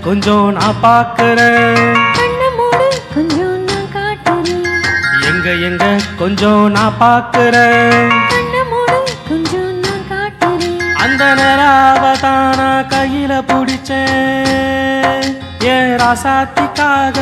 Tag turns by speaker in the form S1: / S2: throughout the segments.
S1: கொஞ்சம் நான் பார்க்கிறேன்.
S2: கண்ணை மூடு கொஞ்சம் நான் காட்டுறேன்.
S1: எங்க எங்க கொஞ்சம் நான் பார்க்கிறேன்.
S2: கண்ணை மூடு கொஞ்சம் நான் காட்டுறேன்.
S1: அந்த நிலாவதான் நான் கையில பிடிச்சேன் ஏன் ராசாத்திக்காக.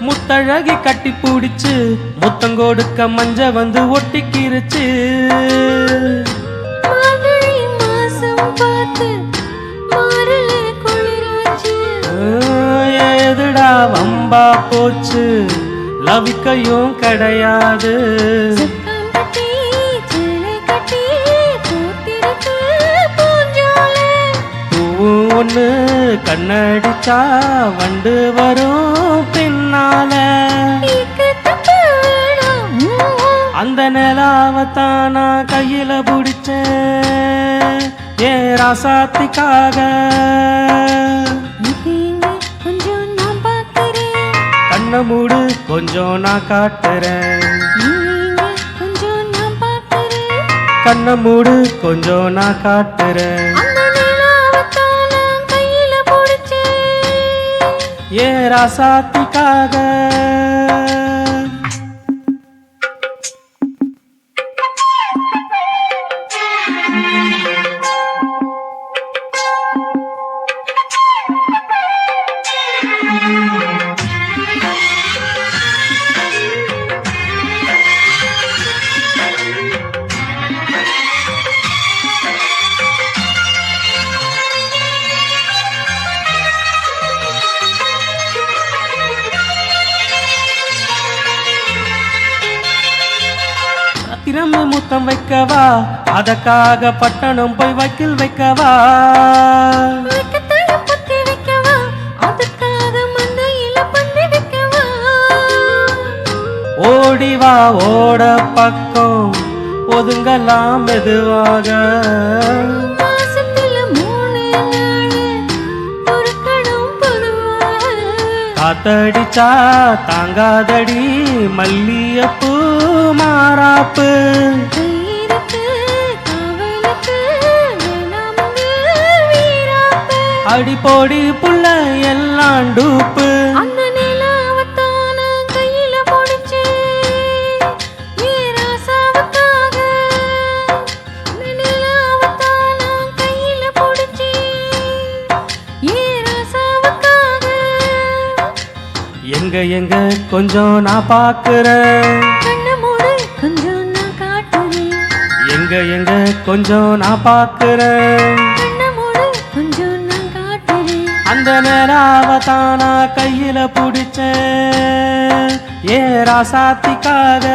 S1: முத்தழகி கட்டி பிடிச்சு முத்தங்கொடுக்க மஞ்ச வந்து ஒட்டிக்கிருச்சு. எதுடா வம்பா போச்சு லவிக்கையும் கிடையாது. ஒண்ணு கண்ணடிச்சா வண்டு வரும் பின்னால. அந்த நிலாவத்தான் நான் கையில பிடிச்சேன் ஏன் ராசாத்திக்காக.
S2: கொஞ்சம் நான் பார்க்கிறேன்.
S1: கண்ணை மூடு கொஞ்சம் நான் காட்டுறேன்.
S2: கொஞ்சம் நான் பார்க்கிறேன்.
S1: கண்ணை மூடு கொஞ்சம் நான் காட்டுறேன். ஏ ராசாத்திக்காக. திறமை முத்தம் வைக்கவா அதற்காக பட்டணம் போய் வக்கீல் வைக்கவா. ஓடிவா ஓட பக்கம் ஒதுங்கலாம் மெதுவாக. காத்தடிச்சா தாங்காதடி மல்லியப்பூ மாறாப்பு. அடி போடி புள்ள எல்லாம் டூப்பு. எங்க எங்க கொஞ்சம் நான் பார்க்கிறேன்.
S2: கொஞ்சம் நான் காட்டுறேன்.
S1: எங்க எங்க கொஞ்சம் நான் பார்க்கிறேன்.
S2: கொஞ்சம் நான் காட்டுறேன்.
S1: அந்த நேராவதான் நான் கையில பிடிச்சேன் ஏ ராசாத்திக்காக.